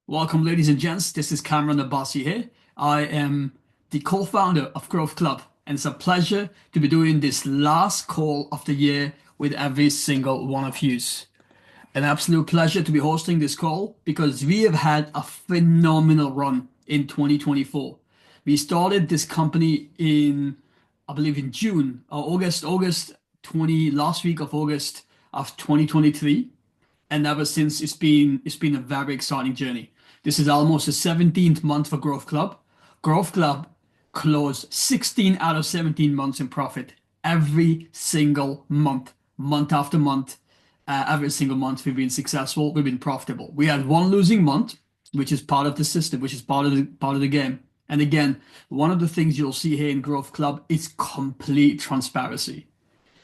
Welcome, ladies and gents. This is Cameron Abbasi here. I am the co-founder of Growth Club, and it's a pleasure to be doing this last call of the year with every single one of you. An absolute pleasure to be hosting this call because we have had a phenomenal run in 2024. We started this company I believe, in June or August 20, last week of August of 2023, and ever since it's been a very exciting journey. This is almost the 17th month for Growth Club. Growth Club closed 16 out of 17 months in profit every single month, month after month. Every single month we've been successful, we've been profitable. We had one losing month, which is part of the system, which is part of the game. And again, one of the things you'll see here in Growth Club is complete transparency.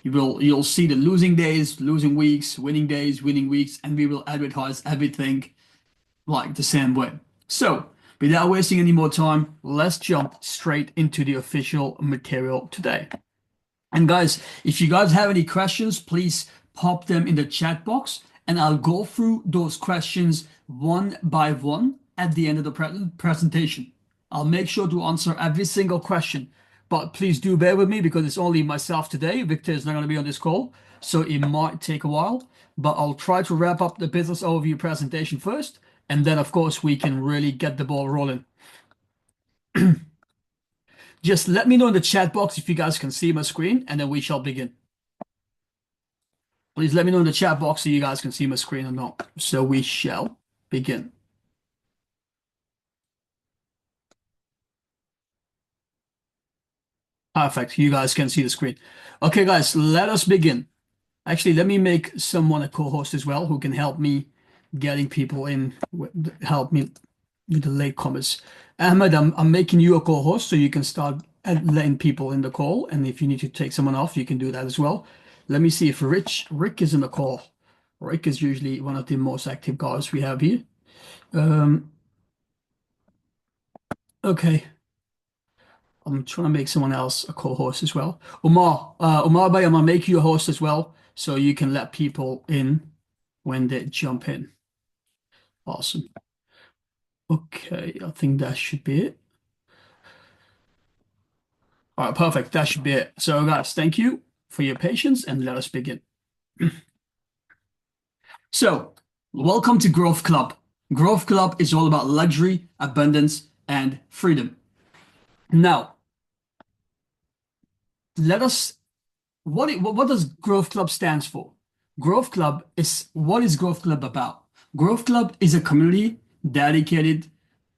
You'll see the losing days, losing weeks, winning days, winning weeks, and we will advertise everything like the same way. So, without wasting any more time, let's jump straight into the official material today. And guys, if you guys have any questions, please pop them in the chat box, and I'll go through those questions one by one at the end of the presentation. I'll make sure to answer every single question, but please do bear with me because it's only myself today. Victor is not going to be on this call, so it might take a while, but I'll try to wrap up the business overview presentation first, and then of course we can really get the ball rolling. Just let me know in the chat box if you guys can see my screen, and then we shall begin. Please let me know in the chat box if you guys can see my screen or not. So we shall begin. Perfect. You guys can see the screen. Okay, guys, let us begin. Actually, let me make someone a co-host as well who can help me getting people in, help me with the latecomers. Ahmed, I'm making you a co-host so you can start letting people in the call. And if you need to take someone off, you can do that as well. Let me see if Rick is in the call. Rick is usually one of the most active guys we have here. Okay. I'm trying to make someone else a co-host as well. Umar Bhai, I'm gonna make you a host as well so you can let people in when they jump in. Awesome. Okay, I think that should be it. All right, perfect. That should be it. So, guys, thank you for your patience and let us begin. So, welcome to Growth Club. Growth Club is all about luxury, abundance, and freedom. Now, let us what does Growth Club stands for? What is Growth Club about? Growth Club is a community dedicated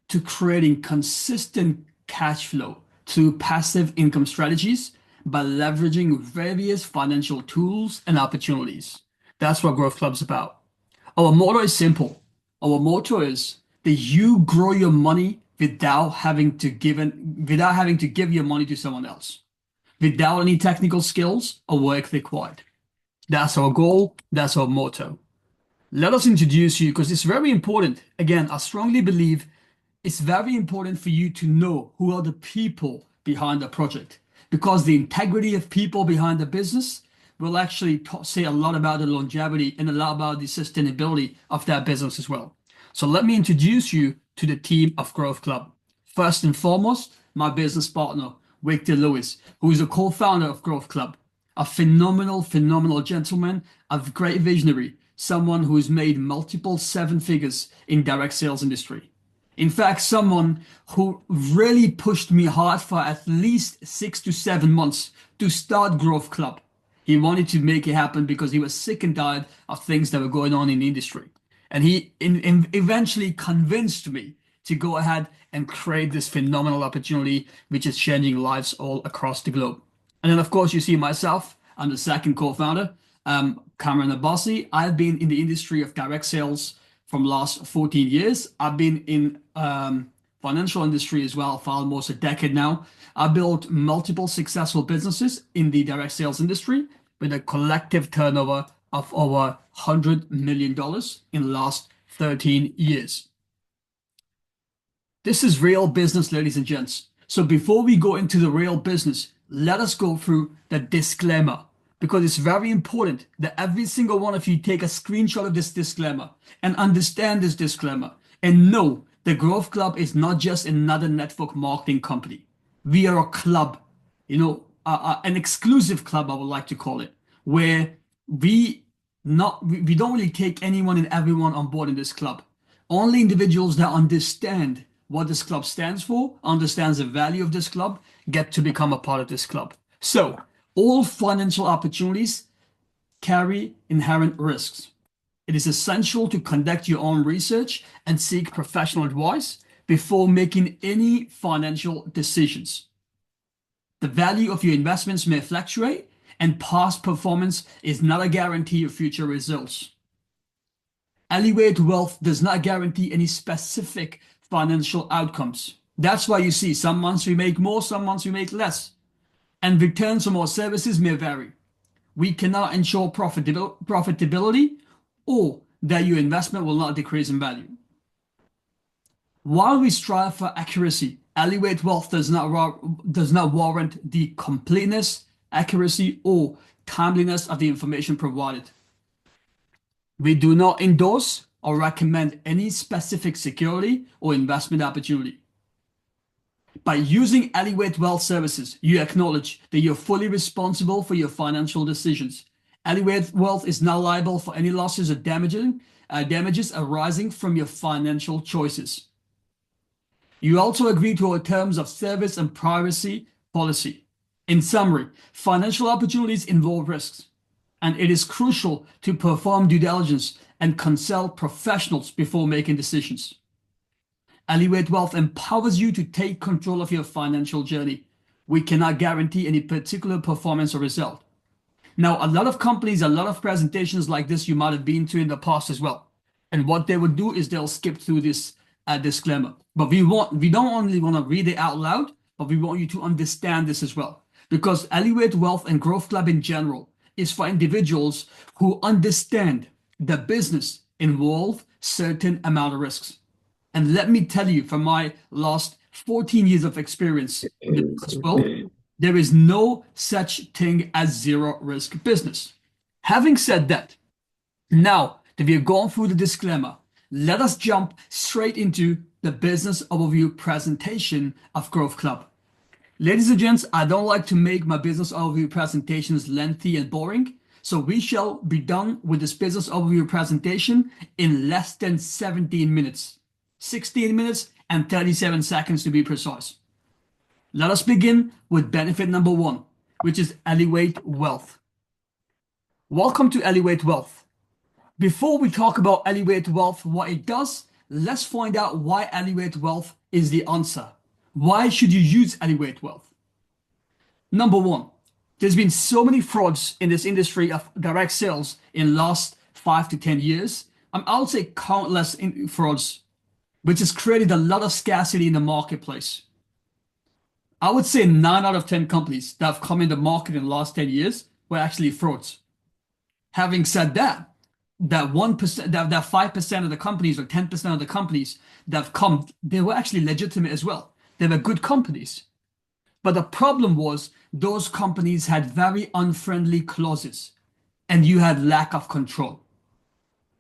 to creating consistent cash flow through passive income strategies by leveraging various financial tools and opportunities. That's what Growth Club's about. Our motto is simple. Our motto is that you grow your money without having to give your money to someone else, without any technical skills or work required. That's our goal. That's our motto. Let us introduce you because it's very important. Again, I strongly believe it's very important for you to know who are the people behind the project because the integrity of people behind the business will actually say a lot about the longevity and a lot about the sustainability of that business as well. So let me introduce you to the team of Growth Club. First and foremost, my business partner, Victor Lewis, who is a co-founder of Growth Club, a phenomenal gentleman, a great visionary, someone who has made multiple seven figures in direct sales industry. In fact, someone who really pushed me hard for at least 6 to 7 months to start Growth Club. He wanted to make it happen because he was sick and tired of things that were going on in the industry. And he eventually convinced me to go ahead and create this phenomenal opportunity, which is changing lives all across the globe. And then, of course, you see myself. I'm the second co-founder, Cameron Abbasi. I've been in the industry of direct sales from last 14 years. I've been in financial industry as well for almost a decade now. I built multiple successful businesses in the direct sales industry with a collective turnover of over $100 million in the last 13 years. This is real business, ladies and gents. So before we go into the real business, let us go through the disclaimer because it's very important that every single one of you take a screenshot of this disclaimer and understand this disclaimer. And no, the Growth Club is not just another network marketing company. We are a club, an exclusive club, I would like to call it, where we don't really take anyone and everyone on board in this club. Only individuals that understand what this club stands for, understands the value of this club, get to become a part of this club. So, all financial opportunities carry inherent risks. It is essential to conduct your own research and seek professional advice before making any financial decisions. The value of your investments may fluctuate, and past performance is not a guarantee of future results. Elevate Wealth does not guarantee any specific financial outcomes. That's why you see some months we make more, some months we make less, and returns from our services may vary. We cannot ensure profitability or that your investment will not decrease in value. While we strive for accuracy, Elevate Wealth does not warrant the completeness, accuracy, or timeliness of the information provided. We do not endorse or recommend any specific security or investment opportunity. By using Elevate Wealth services, you acknowledge that you're fully responsible for your financial decisions. Elevate Wealth is not liable for any losses or damages arising from your financial choices. You also agree to our terms of service and privacy policy. In summary, financial opportunities involve risks, and it is crucial to perform due diligence and consult professionals before making decisions. Elevate Wealth empowers you to take control of your financial journey. We cannot guarantee any particular performance or result. Now, a lot of companies, a lot of presentations like this you might have been to in the past as well. And what they would do is they'll skip through this disclaimer. But we don't only want to read it out loud, but we want you to understand this as well. Because Elevate Wealth and Growth Club in general is for individuals who understand the business involve certain amount of risks. And let me tell you, from my last 14 years of experience in the business world, there is no such thing as zero risk business. Having said that, now that we have gone through the disclaimer, let us jump straight into the business overview presentation of Growth Club. Ladies and gents, I don't like to make my business overview presentations lengthy and boring, so we shall be done with this business overview presentation in less than 17 minutes. 16 minutes and 37 seconds to be precise. Let us begin with benefit number 1, which is Elevate Wealth. Welcome to Elevate Wealth. Before we talk about Elevate Wealth, what it does, let's find out why Elevate Wealth is the answer. Why should you use Elevate Wealth? Number 1, there's been so many frauds in this industry of direct sales in last 5 to 10 years. I'll say countless frauds, which has created a lot of scarcity in the marketplace. I would say 9 out of 10 companies that have come in the market in the last 10 years were actually frauds. Having said that, that 1%, that 5% of the companies or 10% of the companies that have come, they were actually legitimate as well. They were good companies. But the problem was those companies had very unfriendly clauses and you had lack of control.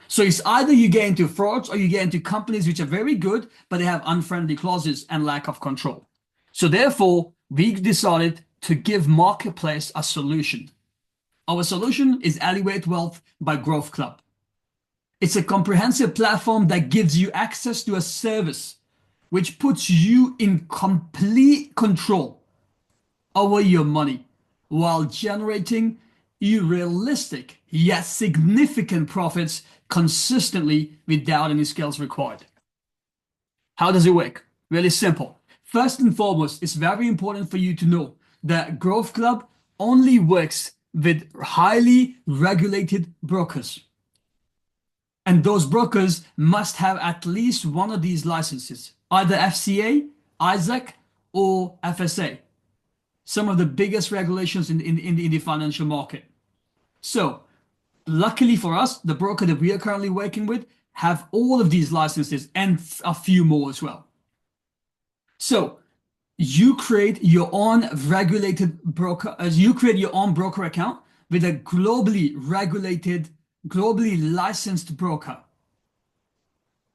So it's either you get into frauds or you get into companies which are very good, but they have unfriendly clauses and lack of control. So therefore, we decided to give Marketplace a solution. Our solution is Elevate Wealth by Growth Club. It's a comprehensive platform that gives you access to a service which puts you in complete control over your money while generating realistic yet significant profits consistently without any skills required. How does it work? Really simple. First and foremost, it's very important for you to know that Growth Club only works with highly regulated brokers. And those brokers must have at least one of these licenses, either FCA, ISAC, or FSA. Some of the biggest regulations in the financial market. So, luckily for us, the broker that we are currently working with have all of these licenses and a few more as well. So, you create your own regulated broker, you create your own broker account with a globally regulated, globally licensed broker.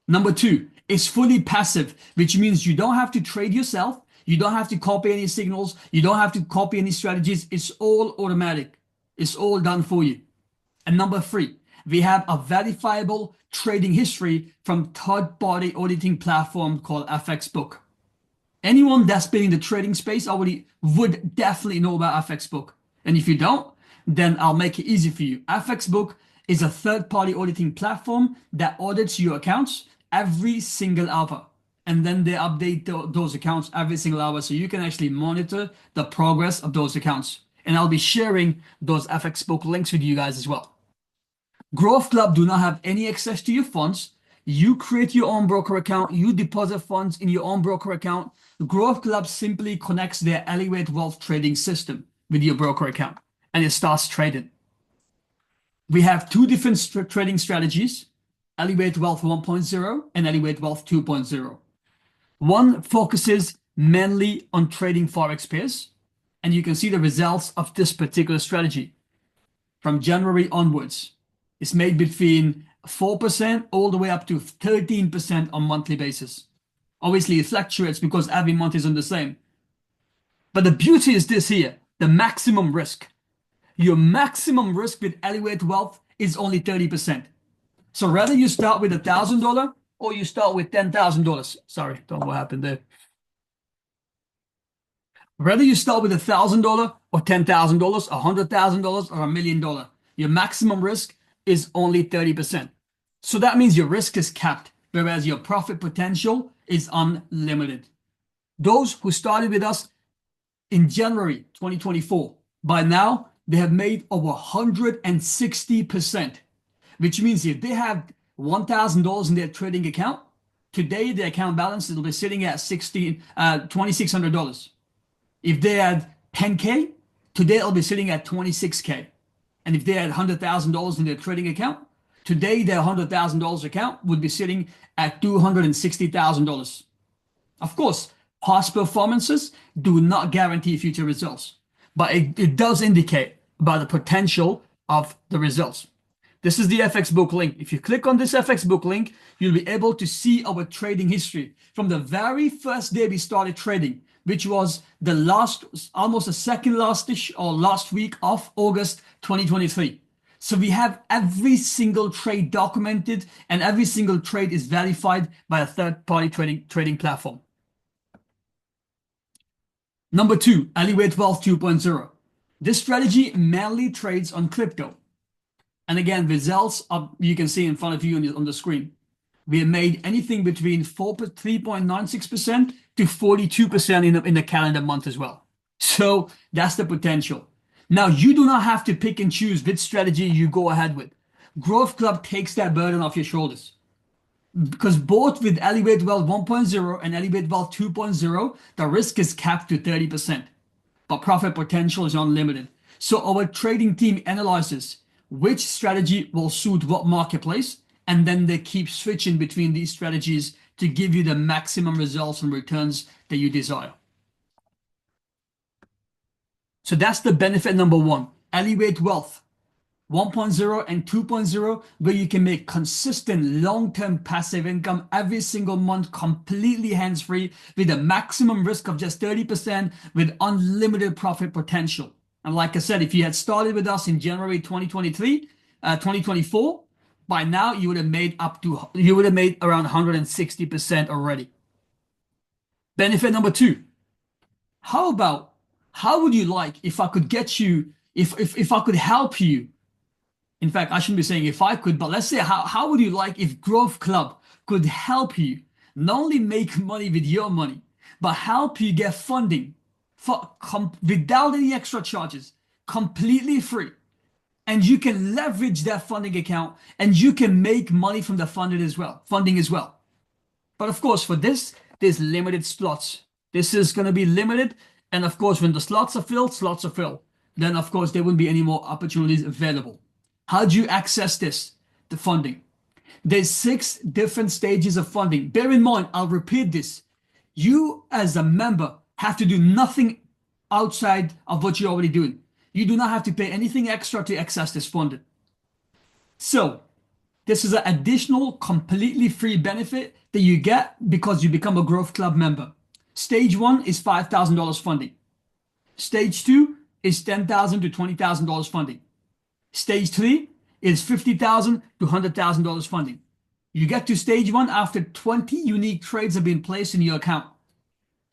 Number two, it's fully passive, which means you don't have to trade yourself. You don't have to copy any signals. You don't have to copy any strategies. It's all automatic. It's all done for you. And number three, we have a verifiable trading history from third-party auditing platform called FXBook. Anyone that's been in the trading space already would definitely know about FXBook. And if you don't, then I'll make it easy for you. FXBook is a third-party auditing platform that audits your accounts every single hour. And then they update those accounts every single hour so you can actually monitor the progress of those accounts. And I'll be sharing those FXBook links with you guys as well. Growthclub do not have any access to your funds. You create your own broker account. You deposit funds in your own broker account. Growthclub simply connects their Elevate Wealth trading system with your broker account and it starts trading. We have two different trading strategies, Elevate Wealth 1.0 and Elevate Wealth 2.0. One focuses mainly on trading Forex pairs, and you can see the results of this particular strategy from January onwards. It's made between 4% all the way up to 13% on monthly basis. Obviously, it fluctuates because every month isn't the same. But the beauty is this here, the maximum risk. Your maximum risk with Elevate Wealth is only 30%. So whether you start with $1,000 or you start with $10,000. Sorry, don't know what happened there. Whether you start with $1,000 or $10,000, $100,000 or $1 million, your maximum risk is only 30%. So that means your risk is capped, whereas your profit potential is unlimited. Those who started with us in January 2024, by now they have made over 160%, which means if they have $1,000 in their trading account, today their account balance will be sitting at $2,600. If they had 10K, today it'll be sitting at 26K. And if they had $100,000 in their trading account, today their $100,000 account would be sitting at $260,000. Of course, past performances do not guarantee future results, but it does indicate about the potential of the results. This is the FXBook link. If you click on this FXBook link, you'll be able to see our trading history from the very first day we started trading, which was the almost the second last-ish or last week of August 2023. So we have every single trade documented and every single trade is verified by a third-party trading platform. Number two, Elevate Wealth 2.0. This strategy mainly trades on crypto. And again, results you can see in front of you on the screen. We have made anything between 3.96% to 42% in the calendar month as well. So that's the potential. Now, you do not have to pick and choose which strategy you go ahead with. Growthclub takes that burden off your shoulders. Because both with Elevate Wealth 1.0 and Elevate Wealth 2.0, the risk is capped to 30%, but profit potential is unlimited. So our trading team analyzes which strategy will suit what marketplace, and then they keep switching between these strategies to give you the maximum results and returns that you desire. So that's the benefit number one, Elevate Wealth 1.0 and 2.0, where you can make consistent long-term passive income every single month, completely hands-free, with a maximum risk of just 30% with unlimited profit potential. And like I said, if you had started with us in January 2024, by now you would have made around 160% already. Benefit number two. How would you like if I could get you, if I could help you? In fact, I shouldn't be saying if I could, but let's say how would you like if Growthclub could help you not only make money with your money, but help you get funding without any extra charges, completely free. And you can leverage that funding account and you can make money from the funding as well. But of course, for this, there's limited slots. This is going to be limited. And of course, when the slots are filled, then of course, there wouldn't be any more opportunities available. How do you access this? The funding. There's 6 different stages of funding. Bear in mind, I'll repeat this. You as a member have to do nothing outside of what you're already doing. You do not have to pay anything extra to access this funding. So This is an additional completely free benefit that you get because you become a Growth Club member. Stage one is $5,000 funding. Stage two is $10,000 to $20,000 funding. Stage three is $50,000 to $100,000 funding. You get to stage one after 20 unique trades have been placed in your account.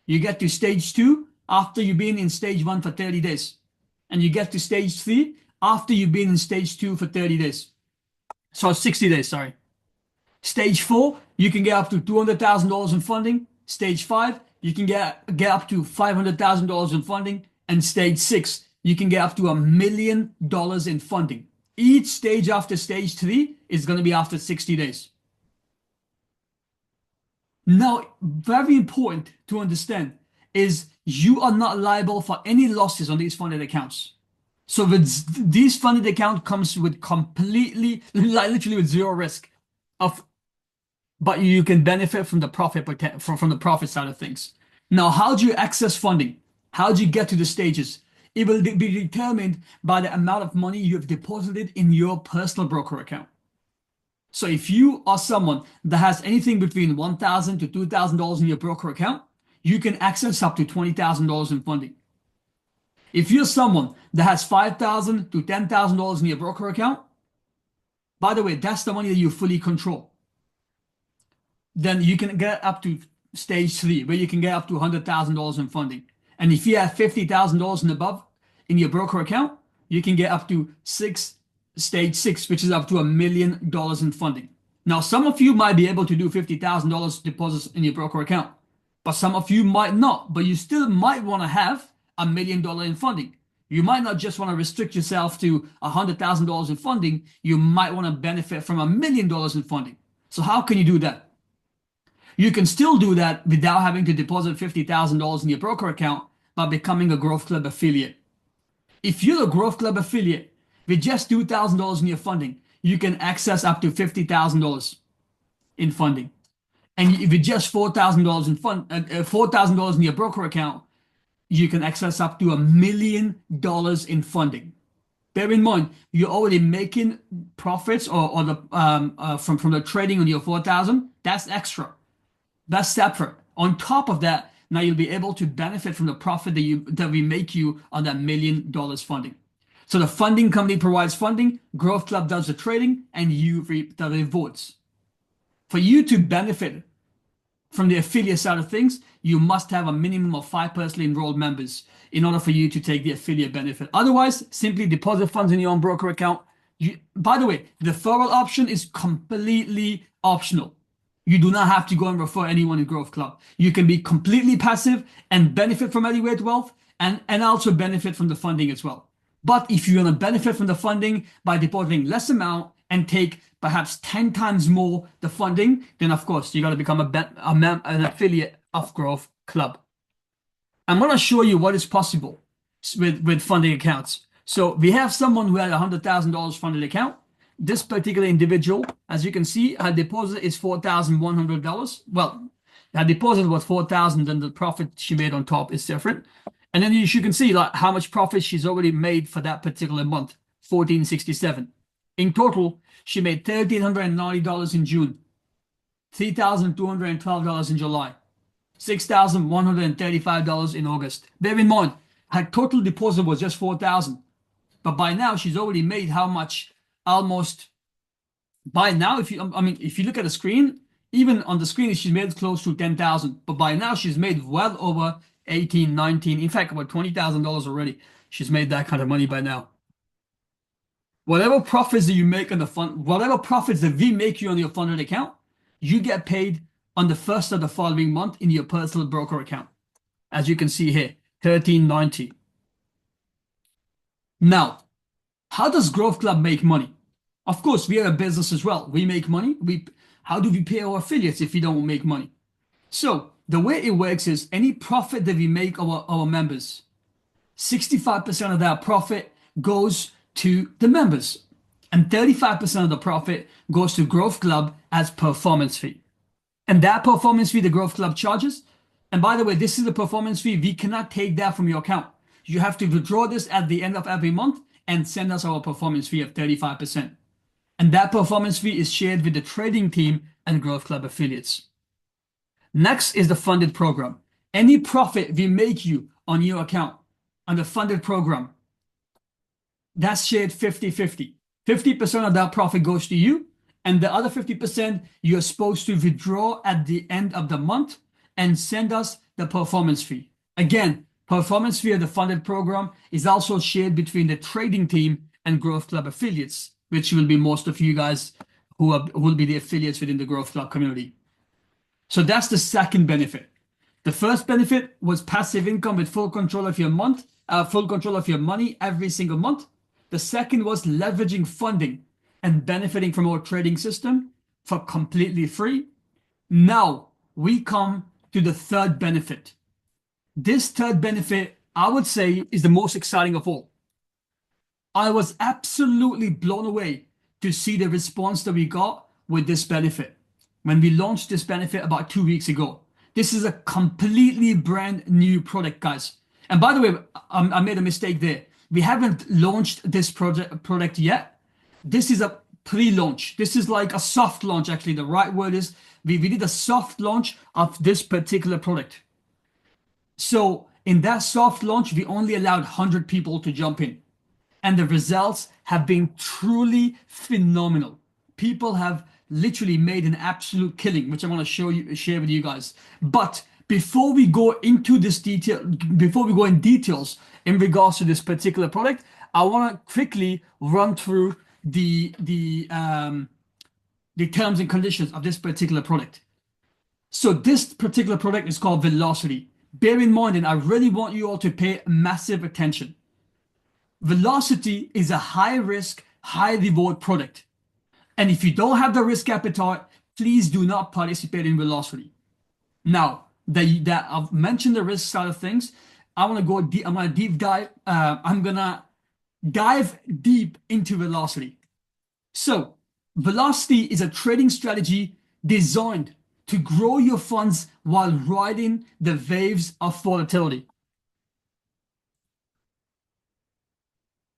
You get to stage two after you've been in stage one for 30 days. And you get to stage three after you've been in stage two for 30 days. So 60 days, sorry. Stage four, you can get up to $200,000 in funding. Stage five, you can get up to $500,000 in funding. And stage six, you can get up to $1 million in funding. Each stage after stage three is going to be after 60 days. Now, very important to understand is you are not liable for any losses on these funded accounts. So these funded account comes with completely, like literally with zero risk but you can benefit from the from the profit side of things. Now, how do you access funding? How do you get to the stages? It will be determined by the amount of money you have deposited in your personal broker account. So if you are someone that has anything between $1,000 to $2,000 in your broker account, you can access up to $20,000 in funding. If you're someone that has $5,000 to $10,000 in your broker account, by the way, that's the money that you fully control. Then you can get up to stage three, where you can get up to $100,000 in funding. And if you have $50,000 and above in your broker account, you can get up to stage six, which is up to $1 million in funding. Now, some of you might be able to do $50,000 deposits in your broker account, but some of you might not. But you still might want to have $1 million in funding. You might not just want to restrict yourself to $100,000 in funding. You might want to benefit from $1 million in funding. So how can you do that? You can still do that without having to deposit $50,000 in your broker account by becoming a Growth Club affiliate. If you're a Growth Club affiliate with just $2,000 in your funding, you can access up to $50,000 in funding. And with just $4,000 in $4,000 in your broker account, you can access up to $1 million in funding. Bear in mind, you're already making profits or the from the trading on your 4,000. That's extra. That's separate. On top of that, now you'll be able to benefit from the profit that we make you on that $1 million funding. So the funding company provides funding, Growth Club does the trading, and you reap the rewards. For you to benefit from the affiliate side of things, you must have a minimum of 5 personally enrolled members in order for you to take the affiliate benefit. Otherwise, simply deposit funds in your own broker account. By the way, the referral option is completely optional. You do not have to go and refer anyone in Growth Club. You can be completely passive and benefit from Elevate Wealth and also benefit from the funding as well. But if you want to benefit from the funding by depositing less amount and take perhaps 10 times more the funding, then of course you got to become an affiliate of Growth Club. I'm going to show you what is possible with funding accounts. So we have someone who had a $100,000 funded account. This particular individual, as you can see, her deposit is $4,100. Well, her deposit was $4,000, and the profit she made on top is different. And then you can see like how much profit she's already made for that particular month, $1,467. In total, she made $1,390 in June, $3,212 in July, $6,135 in August. Bear in mind, her total deposit was just $4,000, but by now she's already made how much? Almost by now, if you look at the screen, even on the screen, she's made close to 10,000. But by now, she's made well over 18, 19, in fact, about $20,000 already. She's made that kind of money by now. Whatever profits that you make on the fund, whatever profits that we make you on your funded account, you get paid on the first of the following month in your personal broker account. As you can see here, $1,390. Now, how does Growth Club make money? Of course, we are a business as well. We make money. How do we pay our affiliates if we don't make money? So the way it works is any profit that we make our members, 65% of that profit goes to the members, and 35% of the profit goes to Growth Club as performance fee. And that performance fee the Growth Club charges, and by the way, this is the performance fee. We cannot take that from your account. You have to withdraw this at the end of every month and send us our performance fee of 35%. And that performance fee is shared with the trading team and Growth Club affiliates. Next is the funded program. Any profit we make you on your account on the funded program, that's shared 50-50. 50% of that profit goes to you, and the other 50% you're supposed to withdraw at the end of the month and send us the performance fee. Again, performance fee of the funded program is also shared between the trading team and Growth Club affiliates, which will be most of you guys who will be the affiliates within the Growth Club community. So that's the second benefit. The first benefit was passive income with full control of your full control of your money every single month. The second was leveraging funding and benefiting from our trading system for completely free. Now we come to the third benefit. This third benefit, I would say, is the most exciting of all. I was absolutely blown away to see the response that we got with this benefit when we launched this benefit about 2 weeks ago. This is a completely brand new product, guys. And by the way, I made a mistake there. We haven't launched this product yet. This is a pre-launch. This is like a soft launch, actually. The right word is we did a soft launch of this particular product. So in that soft launch, we only allowed 100 people to jump in. And the results have been truly phenomenal. People have literally made an absolute killing, which I want to share with you guys. But before we go into this detail, before we go in details in regards to this particular product, I want to quickly run through the terms and conditions of this particular product. So this particular product is called Velocity. Bear in mind, and I really want you all to pay massive attention. Velocity is a high risk, high reward product. And if you don't have the risk appetite, please do not participate in Velocity. Now that I've mentioned the risk side of things, I'm gonna deep dive. I'm gonna dive deep into Velocity. So Velocity is a trading strategy designed to grow your funds while riding the waves of volatility.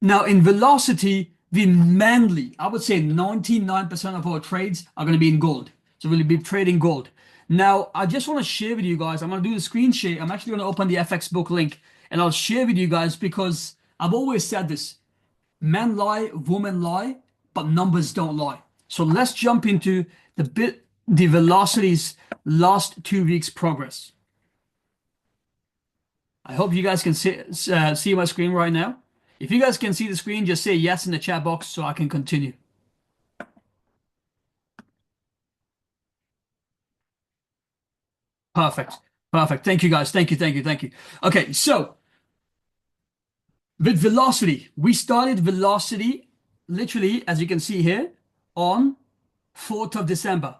Now in Velocity, we mainly, I would say 99% of our trades are going to be in gold. So we'll be trading gold. Now, I just want to share with you guys, I'm going to do the screen share. I'm actually going to open the FX book link and I'll share with you guys because I've always said this. Men lie, women lie, but numbers don't lie. So let's jump into the Velocity's last 2 weeks progress. I hope you guys can see my screen right now. If you guys can see the screen, just say yes in the chat box so I can continue. Perfect. Perfect. Thank you, guys. Thank you. Okay, so with Velocity, we started Velocity literally, as you can see here, on 4th of December.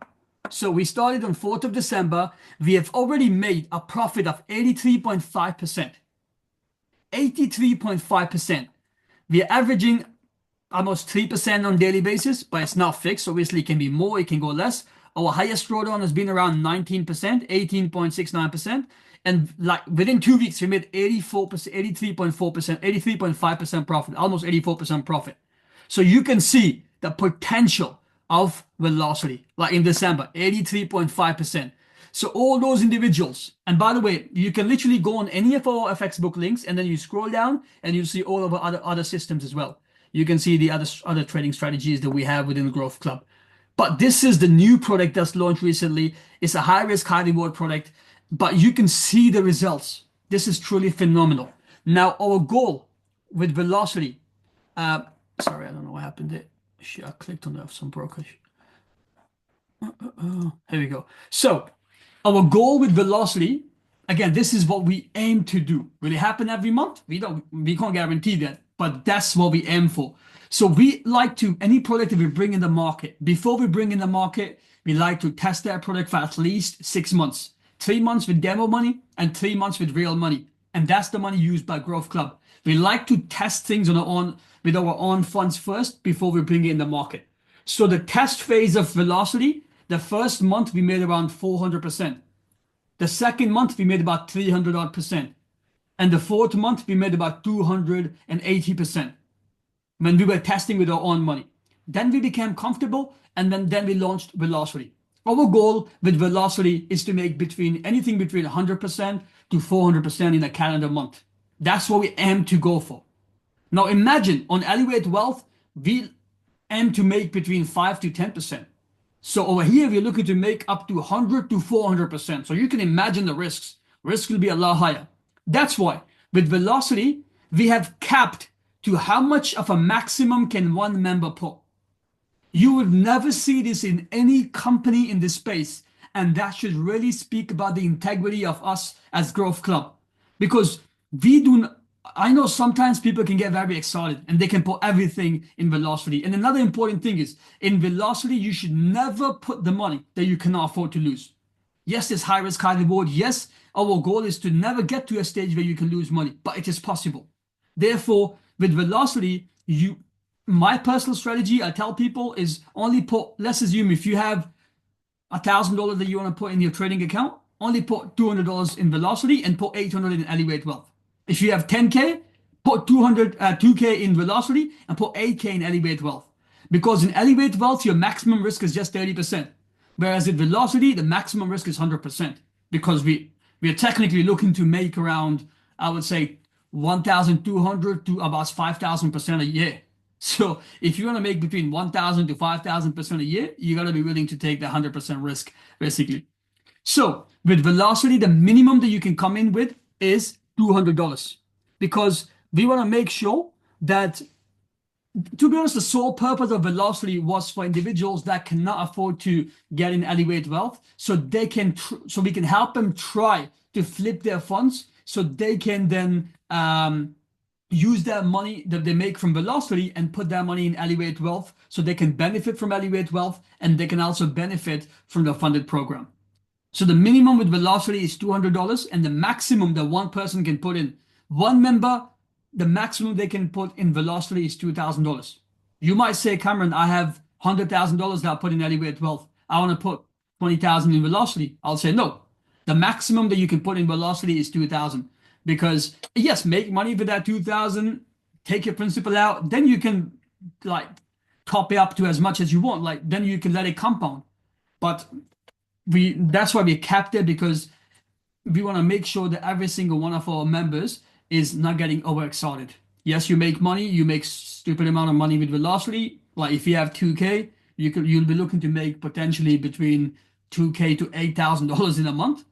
So we started on 4th of December. We have already made a profit of 83.5%. 83.5%. We are averaging almost 3% on daily basis, but it's not fixed. Obviously, it can be more, it can go less. Our highest drawdown has been around 19%, 18.69%. And like within 2 weeks, we made 84%, 83.4%, 83.5% profit, almost 84% profit. So you can see the potential of Velocity, like in December, 83.5%. So all those individuals, and by the way, you can literally go on any of our FX book links and then you scroll down and you see all of our other systems as well. You can see the other trading strategies that we have within the Growth Club. But this is the new product that's launched recently. It's a high risk, high reward product, but you can see the results. This is truly phenomenal. Now, our goal with Velocity, sorry, I don't know what happened there. Shit, I clicked on some brokerage. Here we go. So our goal with Velocity, again, this is what we aim to do. Will it happen every month? We can't guarantee that, but that's what we aim for. So we like to, any product that we bring in the market, before we bring in the market, we like to test that product for at least 6 months. 3 months with demo money and 3 months with real money. And that's the money used by Growth Club. We like to test things with our own funds first before we bring it in the market. So the test phase of Velocity, the first month we made around 400%. The second month we made about 300 odd percent. And the fourth month we made about 280% when we were testing with our own money. Then we became comfortable, and then we launched Velocity. Our goal with Velocity is to make between anything between 100% to 400% in a calendar month. That's what we aim to go for. Now imagine on Elevate Wealth, we aim to make between 5 to 10%. So over here, we're looking to make up to 100 to 400%. So you can imagine the risks. Risk will be a lot higher. That's why with Velocity, we have capped to how much of a maximum can one member put. You would never see this in any company in this space. And that should really speak about the integrity of us as Growth Club. Because we do, I know sometimes people can get very excited and they can put everything in Velocity. And another important thing is in Velocity, you should never put the money that you cannot afford to lose. Yes, there's high risk, high reward. Yes, our goal is to never get to a stage where you can lose money, but it is possible. Therefore, with Velocity, my personal strategy, I tell people is only put, let's assume if you have $1,000 that you want to put in your trading account, only put $200 in Velocity and put 800 in Elevate Wealth. If you have 10K, put 2K in Velocity and put 8K in Elevate Wealth. Because in Elevate Wealth, your maximum risk is just 30%. Whereas in Velocity, the maximum risk is 100%. Because we are technically looking to make around, I would say, 1,200 to about 5,000% a year. So if you want to make between 1,000 to 5,000% a year, you got to be willing to take the 100% risk, basically. So with Velocity, the minimum that you can come in with is $200 because we want to make sure that, to be honest, the sole purpose of Velocity was for individuals that cannot afford to get in Elevate Wealth, so they can, so we can help them try to flip their funds, so they can then use that money that they make from Velocity and put that money in Elevate Wealth, so they can benefit from Elevate Wealth and they can also benefit from the funded program. So the minimum with Velocity is $200, and the maximum that one person can put in, one member, the maximum they can put in Velocity is $2,000. You might say, Cameron, I have $100,000 that I put in Elevate Wealth. I want to put 20,000 in Velocity. I'll say no. The maximum that you can put in Velocity is 2,000, because yes, make money for that 2,000, take your principal out, then you can like top it up to as much as you want. Like then you can let it compound. But that's why we capped it, because we want to make sure that every single one of our members is not getting overexcited. Yes, you make money, you make stupid amount of money with Velocity. Like if you have 2K, you'll be looking to make potentially between 2K to $8,000 in a month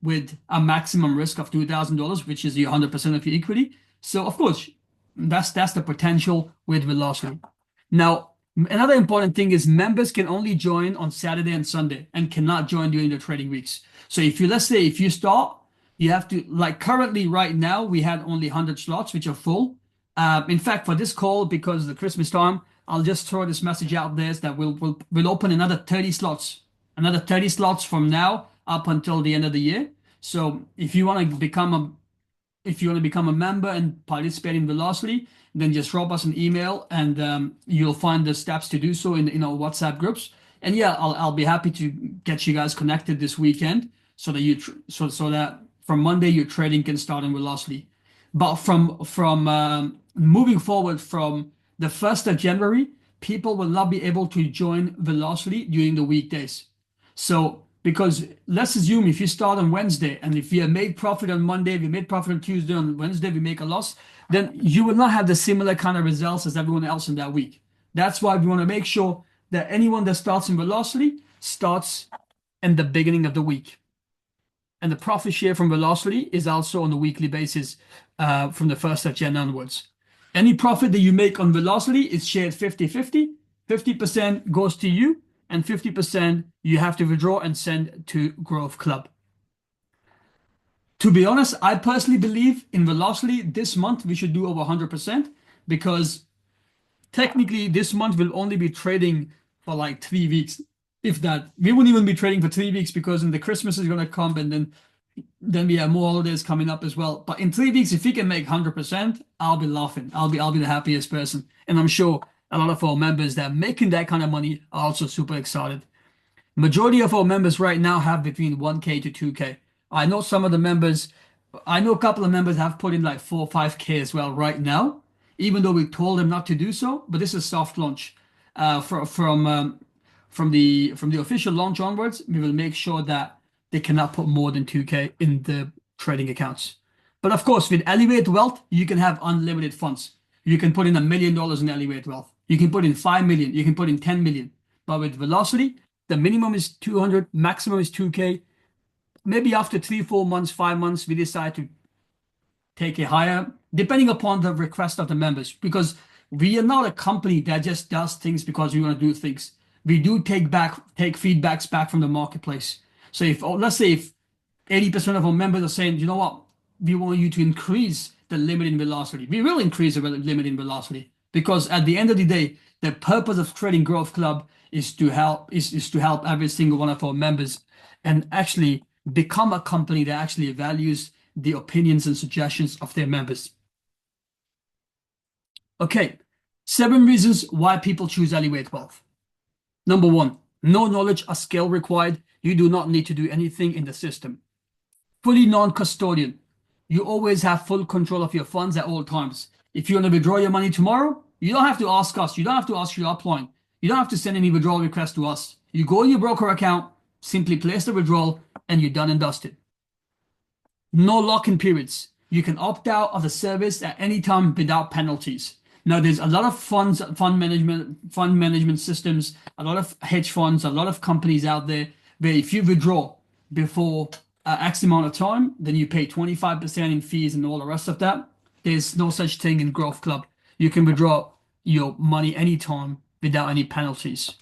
with a maximum risk of $2,000, which is your 100% of your equity. So of course, that's the potential with Velocity. Now, another important thing is members can only join on Saturday and Sunday and cannot join during the trading weeks. So if you, let's say if you start, you have to, like currently right now, we had only 100 slots, which are full. In fact, for this call, because of the Christmas time, I'll just throw this message out there that we'll open another 30 slots from now up until the end of the year. So if you want to become a member and participate in Velocity, then just drop us an email and you'll find the steps to do so in our WhatsApp groups. And yeah, I'll be happy to get you guys connected this weekend so that so that from Monday your trading can start in Velocity. But from moving forward from the 1st of January, people will not be able to join Velocity during the weekdays. So because let's assume if you start on Wednesday and if you have made profit on Monday, if you made profit on Tuesday, on Wednesday we make a loss, then you will not have the similar kind of results as everyone else in that week. That's why we want to make sure that anyone that starts in Velocity starts in the beginning of the week. And the profit share from Velocity is also on a weekly basis from the 1st of January onwards. Any profit that you make on Velocity is shared 50-50. 50% goes to you and 50% you have to withdraw and send to Growth Club. To be honest, I personally believe in Velocity this month we should do over 100%, because technically this month we'll only be trading for like 3 weeks. If that, we won't even be trading for 3 weeks, because then the Christmas is going to come and then we have more holidays coming up as well. But in 3 weeks, if we can make 100%, I'll be laughing. I'll be the happiest person. And I'm sure a lot of our members that are making that kind of money are also super excited. Majority of our members right now have between 1K to 2K. I know some of the members, I know a couple of members have put in like 4 or 5K as well right now, even though we told them not to do so, but this is soft launch. from the official launch onwards, we will make sure that they cannot put more than 2K in the trading accounts. But of course, with Elevate Wealth, you can have unlimited funds. You can put in $1 million in Elevate Wealth. You can put in 5 million. You can put in 10 million. But with Velocity, the minimum is 200, maximum is 2K. Maybe after 3, 4 months, 5 months, we decide to take it higher, depending upon the request of the members. Because we are not a company that just does things because we want to do things. We do take feedbacks back from the marketplace. So if, let's say, if 80% of our members are saying, you know what, we want you to increase the limit in velocity, we will increase the limit in velocity, because at the end of the day, the purpose of creating Growth Club is to help every single one of our members and actually become a company that actually values the opinions and suggestions of their members. Okay, 7 reasons why people choose Elevate Wealth. Number 1, no knowledge or skill required. You do not need to do anything in the system. Fully non-custodian. You always have full control of your funds at all times. If you want to withdraw your money tomorrow, you don't have to ask us. You don't have to ask your upline. You don't have to send any withdrawal request to us. You go in your broker account, simply place the withdrawal, and you're done and dusted. No lock-in periods. You can opt out of the service at any time without penalties. Now, there's a lot of fund management systems, a lot of hedge funds, a lot of companies out there where if you withdraw before X amount of time, then you pay 25% in fees and all the rest of that. There's no such thing in Growth Club. You can withdraw your money anytime without any penalties.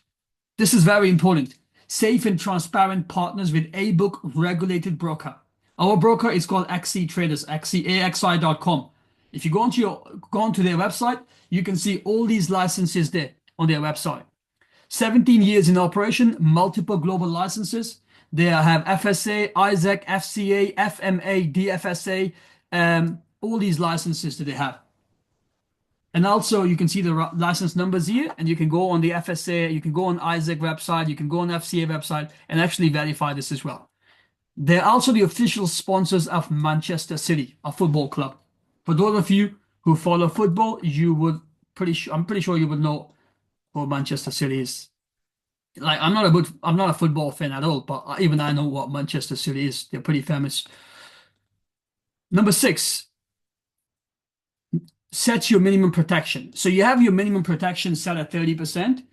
This is very important. Safe and transparent partners with a book regulated broker. Our broker is called XC Traders, axi.com. If you go onto their website, you can see all these licenses there on their website. 17 years in operation, multiple global licenses. They have FSA, ISAC, FCA, FMA, DFSA, all these licenses that they have. And also you can see the license numbers here, and you can go on the FSA, you can go on ISAC website, you can go on FCA website and actually verify this as well. They're also the official sponsors of Manchester City, a football club. For those of you who follow football, I'm pretty sure you would know who Manchester City is. Like, I'm not a football fan at all, but even I know what Manchester City is. They're pretty famous. Number 6, set your minimum protection. So you have your minimum protection set at 30%,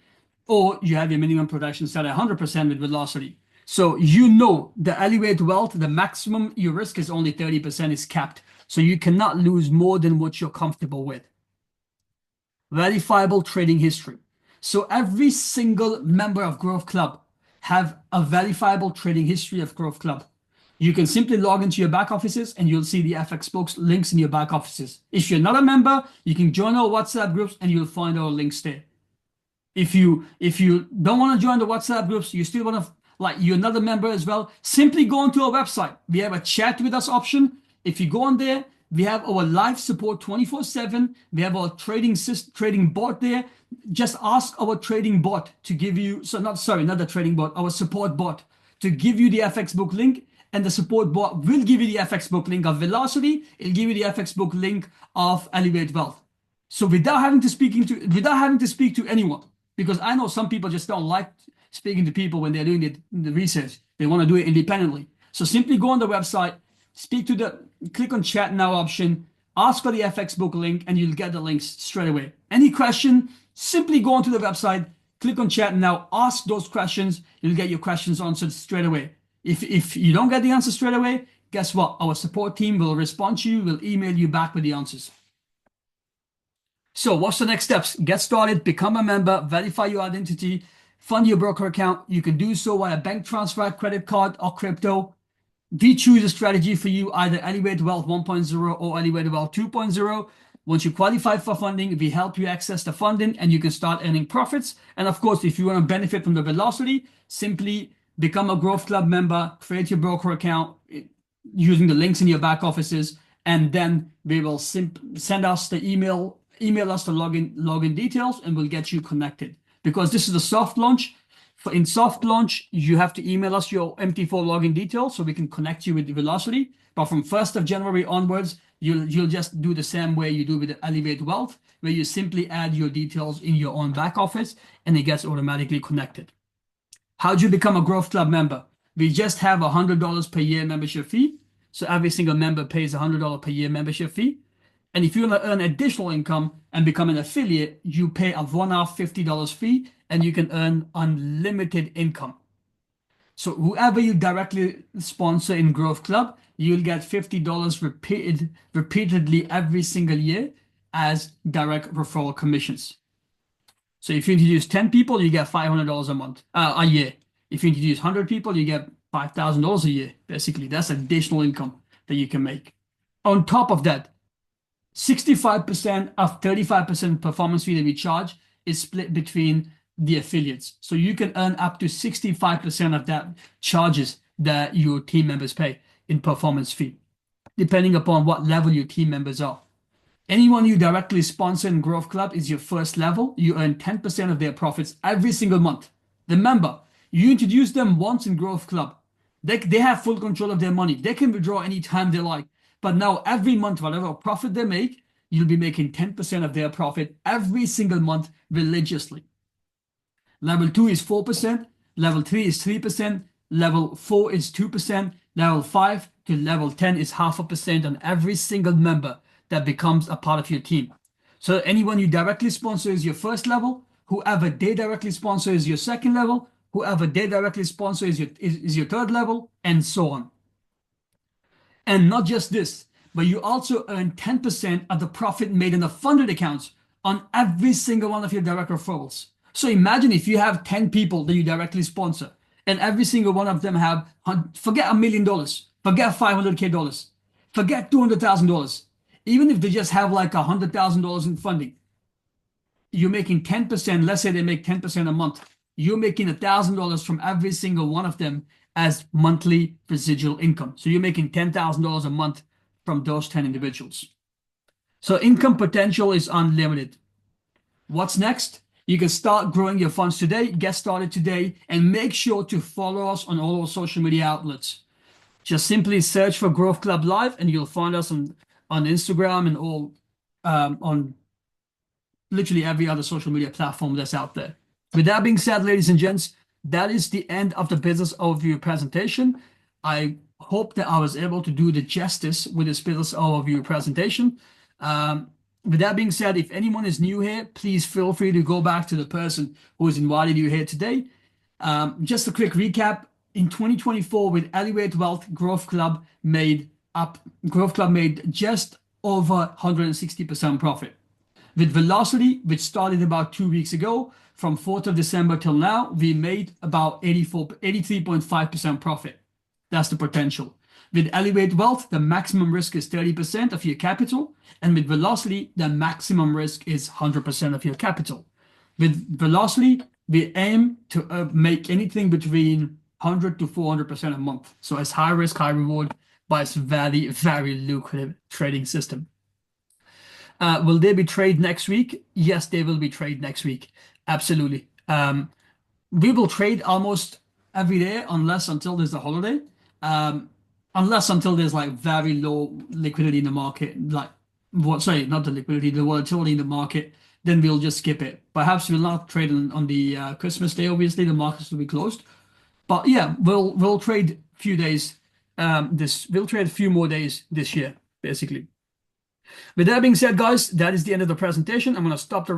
or you have your minimum protection set at 100% with velocity. So you know the Elevate Wealth, the maximum your risk is only 30% is capped. So you cannot lose more than what you're comfortable with. Verifiable trading history. So every single member of Growth Club have a verifiable trading history of Growth Club. You can simply log into your back offices and you'll see the FX books links in your back offices. If you're not a member, you can join our WhatsApp groups and you'll find our links there. If you don't want to join the WhatsApp groups, you still want to, like, you're not a member as well, simply go onto our website. We have a chat with us option. If you go on there, we have our live support 24/7. We have our trading bot there. Just ask our trading bot to give you, not the trading bot, our support bot to give you the FX book link, and the support bot will give you the FX book link of Velocity. It'll give you the FX book link of Elevate Wealth. So without having to speak to anyone, because I know some people just don't like speaking to people when they're doing the research. They want to do it independently. So simply go on the website, click on chat now option, ask for the FX book link, and you'll get the links straight away. Any question, simply go onto the website, click on chat now, ask those questions, you'll get your questions answered straight away. If you don't get the answer straight away, guess what? Our support team will respond to you, will email you back with the answers. So what's the next steps? Get started, become a member, verify your identity, fund your broker account. You can do so via bank transfer, credit card, or crypto. We choose a strategy for you, either Elevate Wealth 1.0 or Elevate Wealth 2.0. Once you qualify for funding, we help you access the funding and you can start earning profits. And of course, if you want to benefit from the velocity, simply become a Growth Club member, create your broker account using the links in your back offices, and then we will send us the email us the login details, and we'll get you connected. Because this is a soft launch. In soft launch, you have to email us your MT4 login details so we can connect you with the velocity. But from 1st of January onwards, you'll just do the same way you do with Elevate Wealth, where you simply add your details in your own back office and it gets automatically connected. How do you become a Growth Club member? We just have $100 per year membership fee. So every single member pays $100 per year membership fee. And if you want to earn additional income and become an affiliate, you pay a one-off $50 fee and you can earn unlimited income. So whoever you directly sponsor in Growth Club, you'll get $50 repeatedly every single year as direct referral commissions. So if you introduce 10 people, you get $500 a year. If you introduce 100 people, you get $5,000 a year. Basically, that's additional income that you can make. On top of that, 65% of 35% performance fee that we charge is split between the affiliates. So you can earn up to 65% of that charges that your team members pay in performance fee, depending upon what level your team members are. Anyone you directly sponsor in Growth Club is your first level. You earn 10% of their profits every single month. Remember, you introduce them once in Growth Club. They have full control of their money. They can withdraw anytime they like. But now every month, whatever profit they make, you'll be making 10% of their profit every single month religiously. Level 2 is 4%, level 3 is 3%, level 4 is 2%, level 5 to level 10 is 0.5% on every single member that becomes a part of your team. So anyone you directly sponsor is your first level, whoever they directly sponsor is your second level, whoever they directly sponsor is your third level, and so on. And not just this, but you also earn 10% of the profit made in the funded accounts on every single one of your direct referrals. So imagine if you have 10 people that you directly sponsor, and every single one of them have, forget $1 million, forget $500K, forget $200,000. Even if they just have like $100,000 in funding, you're making 10%, let's say they make 10% a month, you're making $1,000 from every single one of them as monthly residual income. So you're making $10,000 a month from those 10 individuals. So income potential is unlimited. What's next? You can start growing your funds today, get started today, and make sure to follow us on all our social media outlets. Just simply search for Growth Club Live and you'll find us on Instagram and all on literally every other social media platform that's out there. With that being said, ladies and gents, that is the end of the business overview presentation. I hope that I was able to do the justice with this business overview presentation. With that being said, if anyone is new here, please feel free to go back to the person who has invited you here today. Just a quick recap. In 2024, with Elevate Wealth, Growth Club made just over 160% profit. With Velocity, which started about 2 weeks ago, from 4th of December till now, we made about 83.5% profit. That's the potential. With Elevate Wealth, the maximum risk is 30% of your capital. And with Velocity, the maximum risk is 100% of your capital. With Velocity, we aim to make anything between 100 to 400% a month. So it's high risk, high reward, but it's very, very lucrative trading system. Will there be trade next week? Yes, there will be trade next week. Absolutely. We will trade almost every day until there's a holiday. Until there's like very low liquidity in the market, not the liquidity, the volatility in the market, then we'll just skip it. Perhaps we'll not trade on the Christmas day. Obviously, the markets will be closed. But yeah, we'll trade a few days. We'll trade a few more days this year, basically. With that being said, guys, that is the end of the presentation. I'm going to stop the